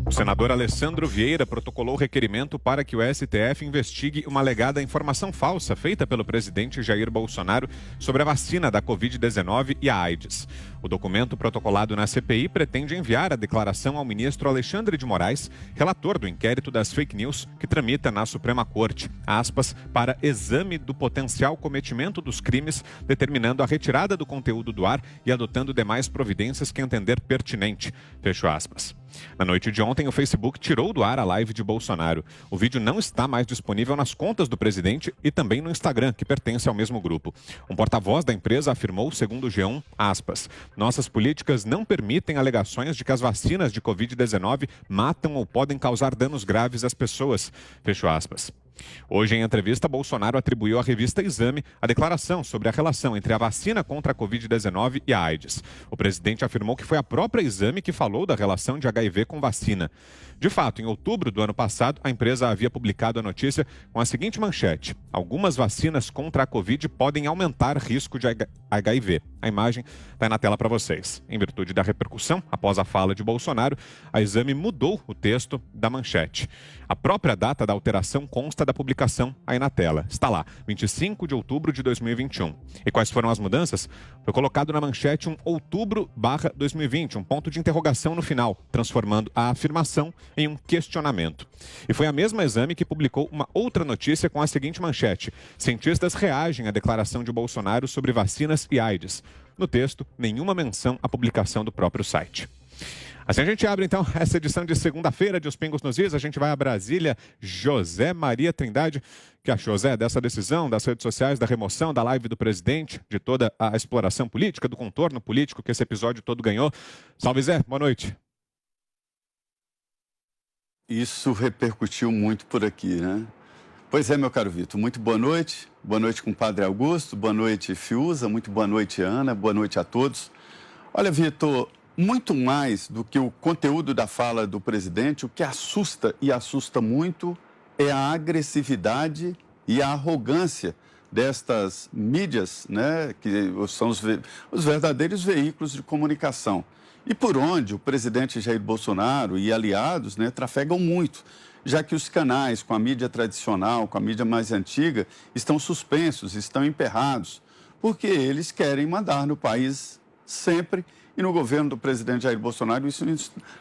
O senador Alessandro Vieira protocolou requerimento para que o STF investigue uma alegada informação falsa feita pelo presidente Jair Bolsonaro sobre a vacina da Covid-19 e a AIDS. O documento protocolado na CPI pretende enviar a declaração ao ministro Alexandre de Moraes, relator do inquérito das fake news que tramita na Suprema Corte, aspas, para exame do potencial cometimento dos crimes, determinando a retirada do conteúdo do ar e adotando demais providências que entender pertinente, fecho aspas. Na noite de ontem, o Facebook tirou do ar a live de Bolsonaro. O vídeo não está mais disponível nas contas do presidente e também no Instagram, que pertence ao mesmo grupo. Um porta-voz da empresa afirmou, segundo o G1, aspas, nossas políticas não permitem alegações de que as vacinas de Covid-19 matam ou podem causar danos graves às pessoas, fecho aspas. Hoje, em entrevista, Bolsonaro atribuiu à revista Exame a declaração sobre a relação entre a vacina contra a Covid-19 e a AIDS. O presidente afirmou que foi a própria Exame que falou da relação de HIV com vacina. De fato, em outubro do ano passado, a empresa havia publicado a notícia com a seguinte manchete: algumas vacinas contra a Covid podem aumentar risco de HIV. A imagem está aí na tela para vocês. Em virtude da repercussão, após a fala de Bolsonaro, a Exame mudou o texto da manchete. A própria data da alteração consta da publicação aí na tela. Está lá, 25 de outubro de 2021. E quais foram as mudanças? Foi colocado na manchete um outubro/2020, um ponto de interrogação no final, transformando a afirmação em um questionamento. E foi a mesma Exame que publicou uma outra notícia com a seguinte manchete: cientistas reagem à declaração de Bolsonaro sobre vacinas e AIDS. No texto, nenhuma menção à publicação do próprio site. Assim a gente abre, então, essa edição de segunda-feira de Os Pingos nos Is. A gente vai a Brasília. José Maria Trindade, que achou, Zé, dessa decisão das redes sociais, da remoção da live do presidente, de toda a exploração política, do contorno político que esse episódio todo ganhou. Salve, Zé, boa noite. Isso repercutiu muito por aqui, né? Pois é, meu caro Vitor, muito boa noite. Boa noite, compadre Augusto. Boa noite, Fiuza. Muito boa noite, Ana. Boa noite a todos. Olha, Vitor, muito mais do que o conteúdo da fala do presidente, o que assusta e assusta muito é a agressividade e a arrogância destas mídias, né, que são os verdadeiros veículos de comunicação. E por onde o presidente Jair Bolsonaro e aliados, né, trafegam muito, já que os canais com a mídia tradicional, com a mídia mais antiga, estão suspensos, estão emperrados, porque eles querem mandar no país sempre. E no governo do presidente Jair Bolsonaro isso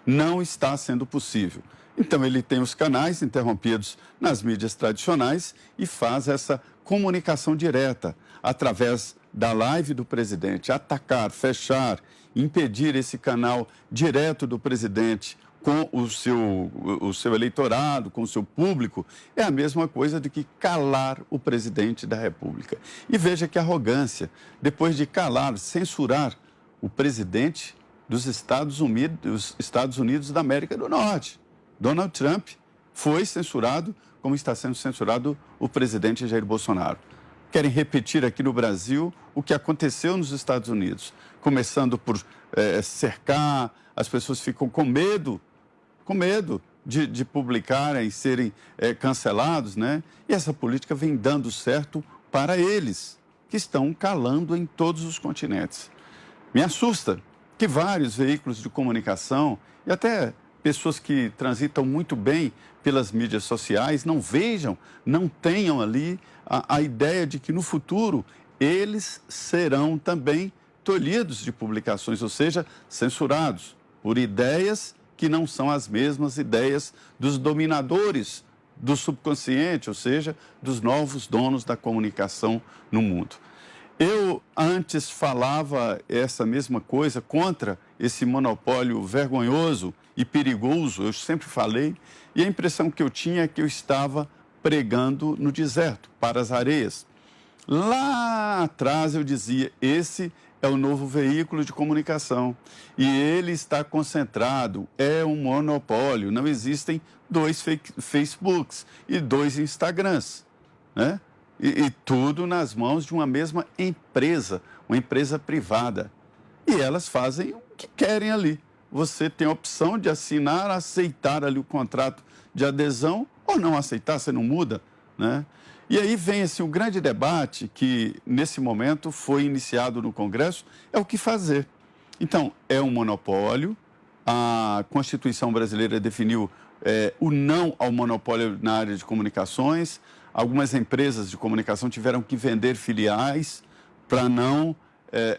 não está sendo possível. Então ele tem os canais interrompidos nas mídias tradicionais e faz essa comunicação direta através da live do presidente, atacar, fechar, impedir esse canal direto do presidente com o seu eleitorado, com o seu público, é a mesma coisa do que calar o presidente da República. E veja que arrogância, depois de calar, censurar o presidente dos Estados Unidos da América do Norte, Donald Trump, foi censurado como está sendo censurado o presidente Jair Bolsonaro. Querem repetir aqui no Brasil o que aconteceu nos Estados Unidos, começando por cercar, as pessoas ficam com medo de publicarem, serem cancelados, né? E essa política vem dando certo para eles, que estão calando em todos os continentes. Me assusta que vários veículos de comunicação e até pessoas que transitam muito bem pelas mídias sociais não vejam, não tenham ali a ideia de que no futuro eles serão também tolhidos de publicações, ou seja, censurados por ideias que não são as mesmas ideias dos dominadores do subconsciente, ou seja, dos novos donos da comunicação no mundo. Eu antes falava essa mesma coisa contra esse monopólio vergonhoso e perigoso, eu sempre falei, e a impressão que eu tinha é que eu estava pregando no deserto, para as areias. Lá atrás eu dizia, esse é o novo veículo de comunicação e ele está concentrado, é um monopólio, não existem dois Facebooks e dois Instagrams, né? E tudo nas mãos de uma mesma empresa, uma empresa privada. E elas fazem o que querem ali. Você tem a opção de assinar, aceitar ali o contrato de adesão ou não aceitar, você não muda, né? E aí vem assim, um grande debate que, nesse momento, foi iniciado no Congresso, é o que fazer. Então, é um monopólio, A Constituição brasileira definiu o não ao monopólio na área de comunicações. Algumas empresas de comunicação tiveram que vender filiais para não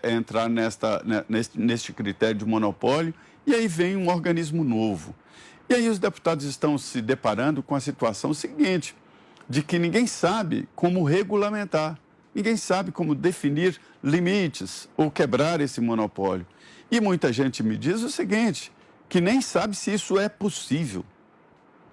entrar neste critério de monopólio. E aí vem um organismo novo. E aí os deputados estão se deparando com a situação seguinte, de que ninguém sabe como regulamentar, ninguém sabe como definir limites ou quebrar esse monopólio. E muita gente me diz o seguinte, que nem sabe se isso é possível.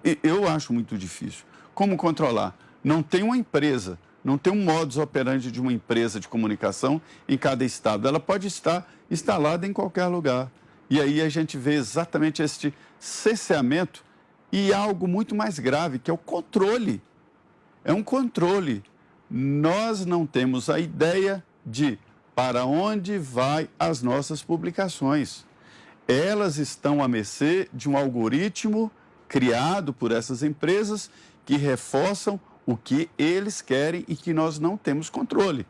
E eu acho muito difícil. Como controlar? Não tem uma empresa, não tem um modus operandi de uma empresa de comunicação em cada estado. Ela pode estar instalada em qualquer lugar. E aí a gente vê exatamente este cerceamento e algo muito mais grave, que é o controle. É um controle. Nós não temos a ideia de para onde vai as nossas publicações. Elas estão à mercê de um algoritmo criado por essas empresas que reforçam o que eles querem e que nós não temos controle.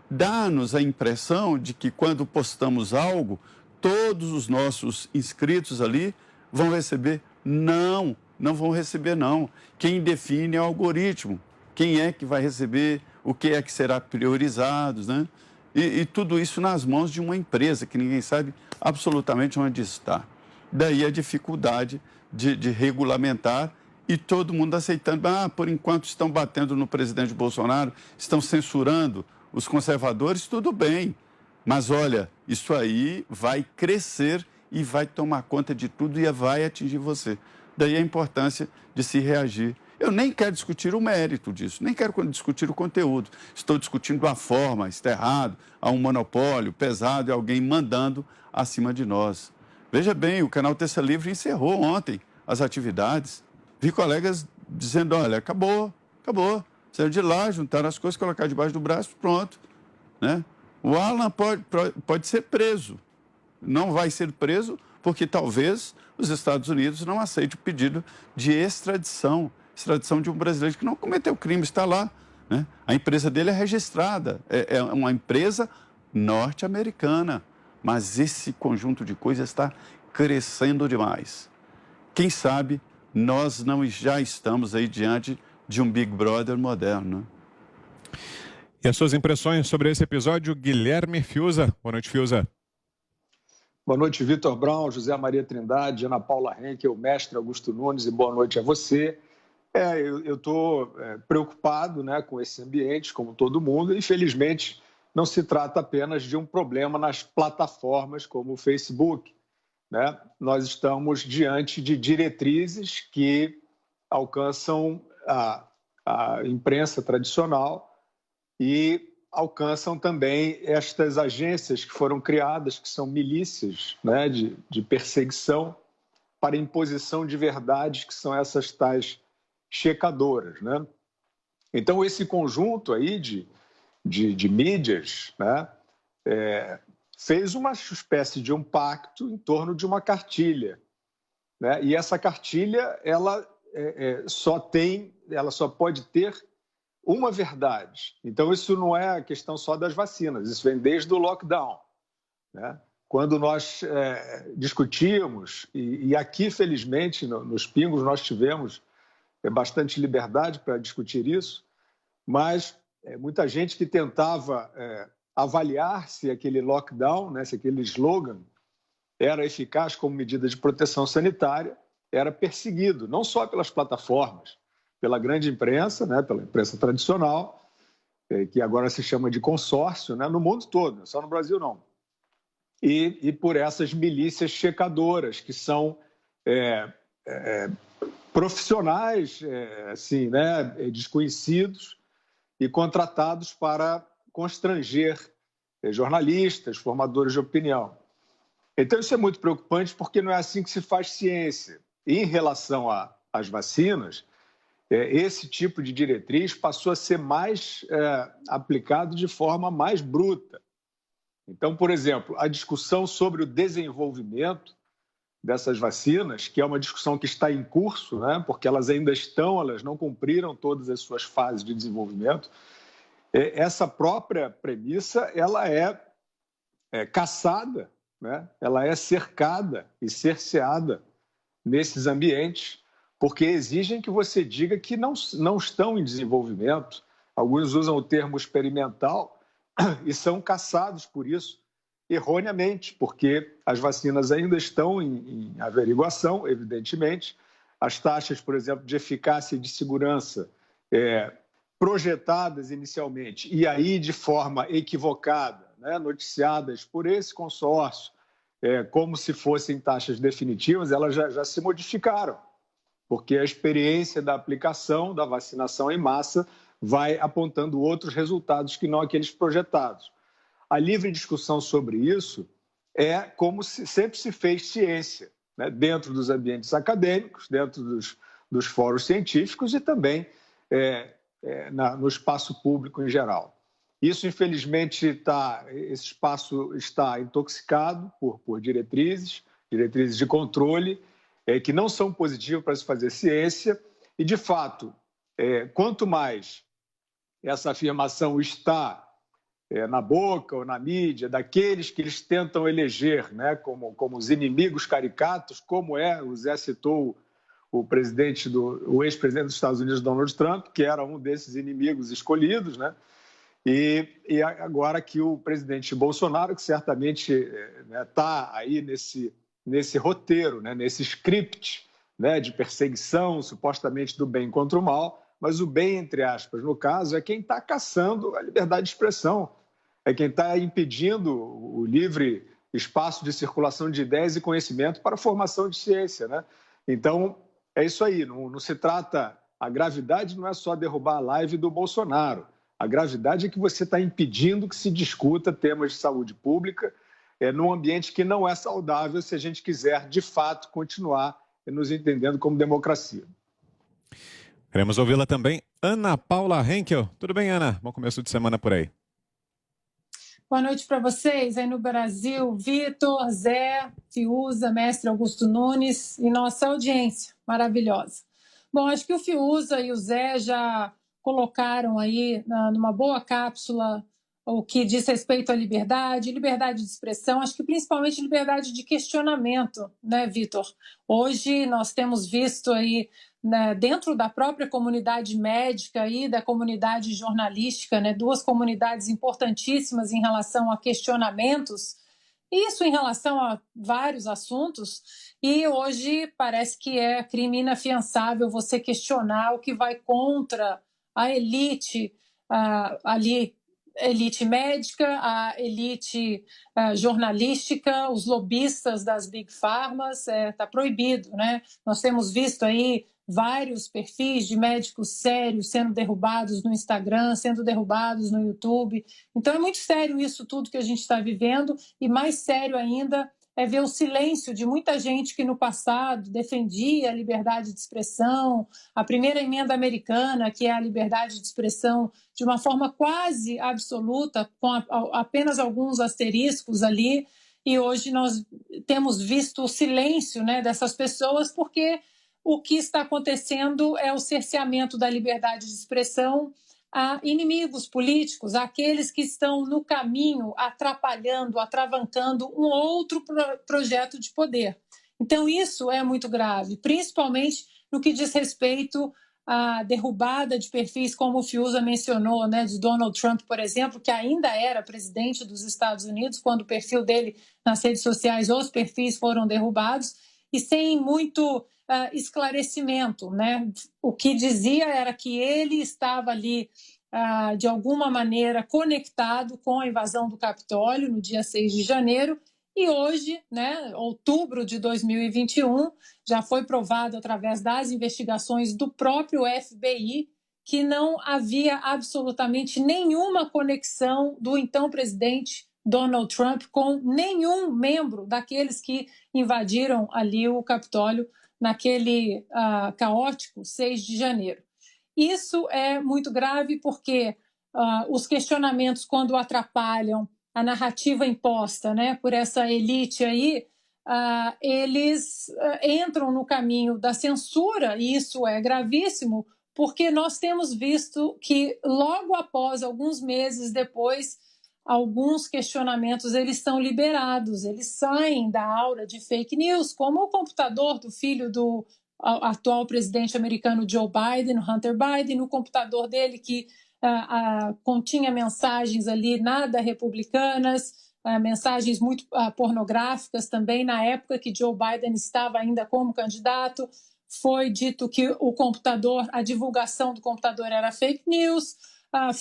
Dá-nos a impressão de que quando postamos algo, todos os nossos inscritos ali vão receber. Não, não vão receber não. Quem define é o algoritmo. Quem é que vai receber, o que é que será priorizado, né? E tudo isso nas mãos de uma empresa que ninguém sabe absolutamente onde está. Daí a dificuldade de regulamentar e todo mundo aceitando. Por enquanto estão batendo no presidente Bolsonaro, estão censurando os conservadores, tudo bem. Mas olha, isso aí vai crescer e vai tomar conta de tudo e vai atingir você. Daí a importância de se reagir. Eu nem quero discutir o mérito disso, nem quero discutir o conteúdo. Estou discutindo a forma, está errado, há um monopólio pesado e alguém mandando acima de nós. Veja bem, o canal Terça Livre encerrou ontem as atividades. Vi colegas dizendo, olha, acabou. Saíram de lá, juntaram as coisas, colocaram debaixo do braço, pronto. Né? O Alan pode ser preso. Não vai ser preso porque talvez os Estados Unidos não aceitem o pedido de extradição de um brasileiro que não cometeu crime, está lá. Né? A empresa dele é registrada, é uma empresa norte-americana, mas esse conjunto de coisas está crescendo demais. Quem sabe nós não já estamos aí diante de um Big Brother moderno. Né? E as suas impressões sobre esse episódio, Guilherme Fiuza. Boa noite, Fiuza. Boa noite, Vitor Brown, José Maria Trindade, Ana Paula Henkel, mestre Augusto Nunes, e boa noite a você. Eu estou preocupado, né, com esse ambiente, como todo mundo, e infelizmente não se trata apenas de um problema nas plataformas como o Facebook. Né? Nós estamos diante de diretrizes que alcançam a imprensa tradicional e alcançam também estas agências que foram criadas, que são milícias, né, de perseguição para imposição de verdades, que são essas tais checadoras. Né? Então, esse conjunto aí de mídias, né, fez uma espécie de um pacto em torno de uma cartilha. Né? E essa cartilha, ela só pode ter uma verdade. Então, isso não é a questão só das vacinas, isso vem desde o lockdown. Né? Quando nós discutimos, e aqui, felizmente, nos Pingos, nós tivemos bastante liberdade para discutir isso, mas muita gente que tentava avaliar se aquele lockdown, né, se aquele slogan era eficaz como medida de proteção sanitária, era perseguido, não só pelas plataformas, pela grande imprensa, né, pela imprensa tradicional, que agora se chama de consórcio, né, no mundo todo, só no Brasil não. E por essas milícias checadoras, que são profissionais assim, né, desconhecidos e contratados para constranger jornalistas, formadores de opinião. Então, isso é muito preocupante porque não é assim que se faz ciência. E em relação às vacinas, esse tipo de diretriz passou a ser mais aplicado de forma mais bruta. Então, por exemplo, a discussão sobre o desenvolvimento dessas vacinas, que é uma discussão que está em curso, né, porque elas não cumpriram todas as suas fases de desenvolvimento, essa própria premissa ela é caçada né, ela é cercada e cerceada nesses ambientes, porque exigem que você diga que não estão em desenvolvimento. Alguns usam o termo experimental e são caçados por isso, erroneamente, porque as vacinas ainda estão em averiguação, evidentemente. As taxas, por exemplo, de eficácia e de segurança projetadas inicialmente e aí de forma equivocada, né, noticiadas por esse consórcio, como se fossem taxas definitivas, elas já se modificaram, porque a experiência da aplicação da vacinação em massa vai apontando outros resultados que não aqueles projetados. A livre discussão sobre isso é como sempre se fez ciência, né, dentro dos ambientes acadêmicos, dentro dos fóruns científicos e também no espaço público em geral. Isso, infelizmente, esse espaço está intoxicado por diretrizes de controle, que não são positivas para se fazer ciência. E, de fato, quanto mais essa afirmação está na boca ou na mídia daqueles que eles tentam eleger, né, como os inimigos caricatos, como o Zé citou o ex-presidente dos Estados Unidos, Donald Trump, que era um desses inimigos escolhidos, né? E agora que o presidente Bolsonaro, que certamente está aí nesse roteiro, né, nesse script, né, de perseguição, supostamente do bem contra o mal, mas o bem, entre aspas, no caso, é quem está caçando a liberdade de expressão, é quem está impedindo o livre espaço de circulação de ideias e conhecimento para a formação de ciência, né? Então, é isso aí, não se trata... A gravidade não é só derrubar a live do Bolsonaro. A gravidade é que você está impedindo que se discuta temas de saúde pública num ambiente que não é saudável se a gente quiser, de fato, continuar nos entendendo como democracia. Queremos ouvi-la também, Ana Paula Henkel. Tudo bem, Ana? Bom começo de semana por aí. Boa noite para vocês aí no Brasil, Vitor, Zé, Fiuza, mestre Augusto Nunes e nossa audiência maravilhosa. Bom, acho que o Fiuza e o Zé já colocaram aí numa boa cápsula o que diz respeito à liberdade de expressão, acho que principalmente liberdade de questionamento, né, Vitor? Hoje nós temos visto aí, né, dentro da própria comunidade médica e da comunidade jornalística, né, duas comunidades importantíssimas em relação a questionamentos, isso em relação a vários assuntos, e hoje parece que é crime inafiançável você questionar o que vai contra a elite ali, elite médica, a elite jornalística, os lobistas das Big Pharmas, está proibido, né? Nós temos visto aí vários perfis de médicos sérios sendo derrubados no Instagram, sendo derrubados no YouTube. Então é muito sério isso tudo que a gente está vivendo, e mais sério ainda é ver o silêncio de muita gente que no passado defendia a liberdade de expressão, a primeira emenda americana, que é a liberdade de expressão de uma forma quase absoluta, com apenas alguns asteriscos ali, e hoje nós temos visto o silêncio, né, dessas pessoas, porque o que está acontecendo é o cerceamento da liberdade de expressão a inimigos políticos, aqueles que estão no caminho atrapalhando, atravancando um outro projeto de poder. Então, isso é muito grave, principalmente no que diz respeito à derrubada de perfis, como o Fiuza mencionou, né, de Donald Trump, por exemplo, que ainda era presidente dos Estados Unidos, quando o perfil dele nas redes sociais, os perfis foram derrubados, e sem muito esclarecimento, né? O que dizia era que ele estava ali, de alguma maneira, conectado com a invasão do Capitólio no dia 6 de janeiro, e hoje, né, outubro de 2021, já foi provado através das investigações do próprio FBI que não havia absolutamente nenhuma conexão do então presidente Donald Trump com nenhum membro daqueles que invadiram ali o Capitólio naquele caótico 6 de janeiro. Isso é muito grave porque os questionamentos, quando atrapalham a narrativa imposta, né, por essa elite aí, eles entram no caminho da censura, e isso é gravíssimo, porque nós temos visto que logo após, alguns meses depois, alguns questionamentos eles são liberados, eles saem da aura de fake news, como o computador do filho do atual presidente americano Joe Biden, Hunter Biden, o computador dele que continha mensagens ali nada republicanas, mensagens muito pornográficas também, na época que Joe Biden estava ainda como candidato. Foi dito que o computador, a divulgação do computador era fake news.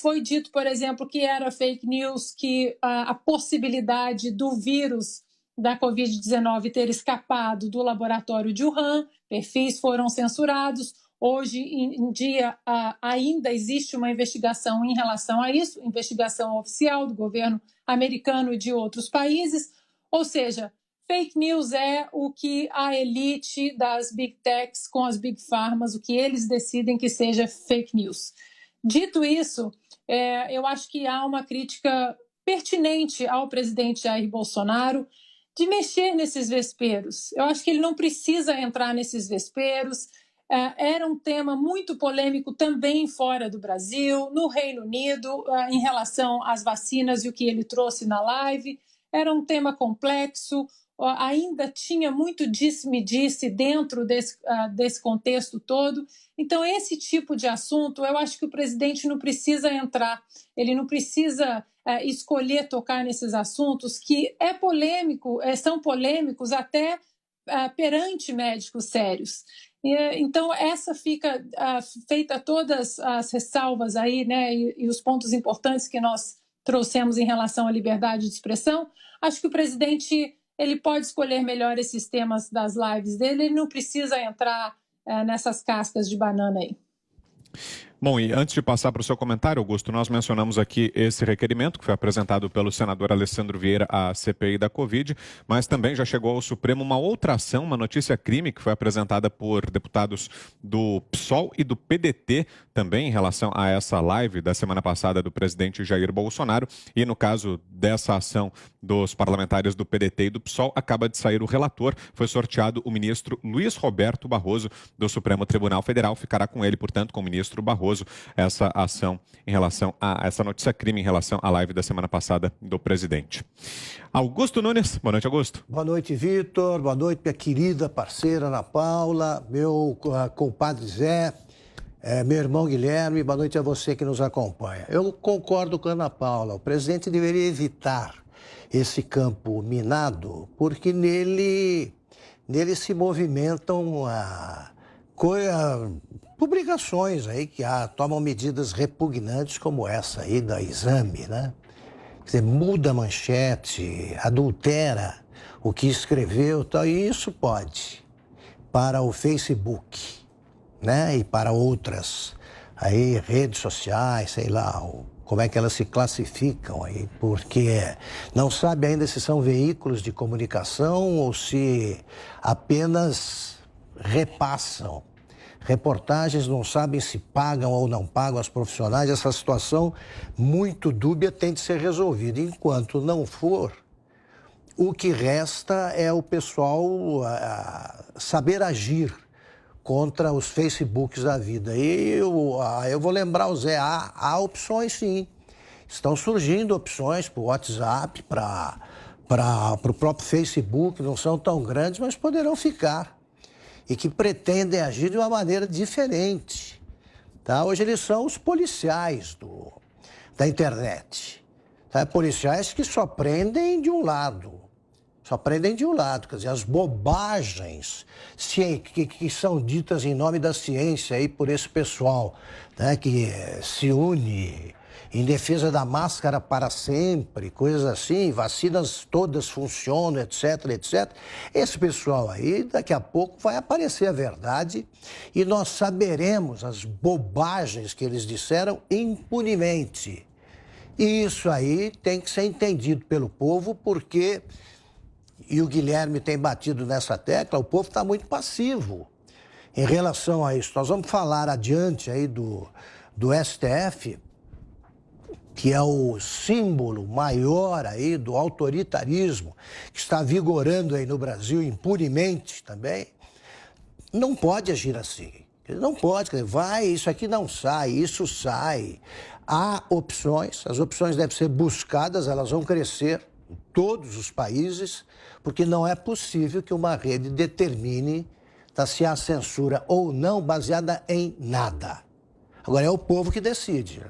Foi dito, por exemplo, que era fake news, que a possibilidade do vírus da Covid-19 ter escapado do laboratório de Wuhan, perfis foram censurados. Hoje em dia ainda existe uma investigação em relação a isso, investigação oficial do governo americano e de outros países. Ou seja, fake news é o que a elite das big techs com as big pharmas, o que eles decidem que seja fake news. Dito isso, eu acho que há uma crítica pertinente ao presidente Jair Bolsonaro de mexer nesses vesperos. Eu acho que ele não precisa entrar nesses vesperos. Era um tema muito polêmico também fora do Brasil, no Reino Unido, em relação às vacinas e o que ele trouxe na live. Era um tema complexo, ainda tinha muito disse-me-disse dentro desse contexto todo. Então, esse tipo de assunto, eu acho que o presidente não precisa entrar, ele não precisa escolher tocar nesses assuntos que são polêmicos até perante médicos sérios. Então, essa fica feita todas as ressalvas aí, né, e os pontos importantes que nós trouxemos em relação à liberdade de expressão. Acho que o presidente ele pode escolher melhor esses temas das lives dele, ele não precisa entrar nessas cascas de banana aí. Bom, e antes de passar para o seu comentário, Augusto, nós mencionamos aqui esse requerimento que foi apresentado pelo senador Alessandro Vieira à CPI da Covid, mas também já chegou ao Supremo uma outra ação, uma notícia-crime que foi apresentada por deputados do PSOL e do PDT também em relação a essa live da semana passada do presidente Jair Bolsonaro. E no caso dessa ação dos parlamentares do PDT e do PSOL, acaba de sair o relator, foi sorteado o ministro Luiz Roberto Barroso do Supremo Tribunal Federal. Ficará com ele, portanto, com o ministro Barroso, essa ação em relação a essa notícia-crime em relação à live da semana passada do presidente. Augusto Nunes, boa noite, Augusto. Boa noite, Vitor. Boa noite, minha querida parceira Ana Paula, meu compadre Zé, meu irmão Guilherme. Boa noite a você que nos acompanha. Eu concordo com a Ana Paula. O presidente deveria evitar esse campo minado, porque nele se movimentam publicações aí que tomam medidas repugnantes como essa aí da Exame, né? Quer dizer, muda a manchete, adultera o que escreveu, tal, e isso pode para o Facebook, né? E para outras aí redes sociais, sei lá, como é que elas se classificam aí, porque não sabe ainda se são veículos de comunicação ou se apenas repassam reportagens, não sabem se pagam ou não pagam as profissionais. Essa situação muito dúbia tem de ser resolvida. Enquanto não for, o que resta é o pessoal saber agir contra os Facebooks da vida. E eu vou lembrar o Zé, há opções sim. Estão surgindo opções para o WhatsApp, para o próprio Facebook, não são tão grandes, mas poderão ficar. E que pretendem agir de uma maneira diferente. Tá? Hoje eles são os policiais da internet. Tá? Policiais que só prendem de um lado. Quer dizer, as bobagens que são ditas em nome da ciência aí por esse pessoal, né, que se une em defesa da máscara para sempre, coisas assim, vacinas todas funcionam, etc, etc. Esse pessoal aí, daqui a pouco vai aparecer a verdade e nós saberemos as bobagens que eles disseram impunemente. E isso aí tem que ser entendido pelo povo, porque, e o Guilherme tem batido nessa tecla, o povo está muito passivo em relação a isso. Nós vamos falar adiante aí do STF, que é o símbolo maior aí do autoritarismo que está vigorando aí no Brasil impunemente também, não pode agir assim. Não pode, isso aqui não sai, isso sai. Há opções, as opções devem ser buscadas, elas vão crescer em todos os países, porque não é possível que uma rede determine se há censura ou não baseada em nada. Agora, é o povo que decide.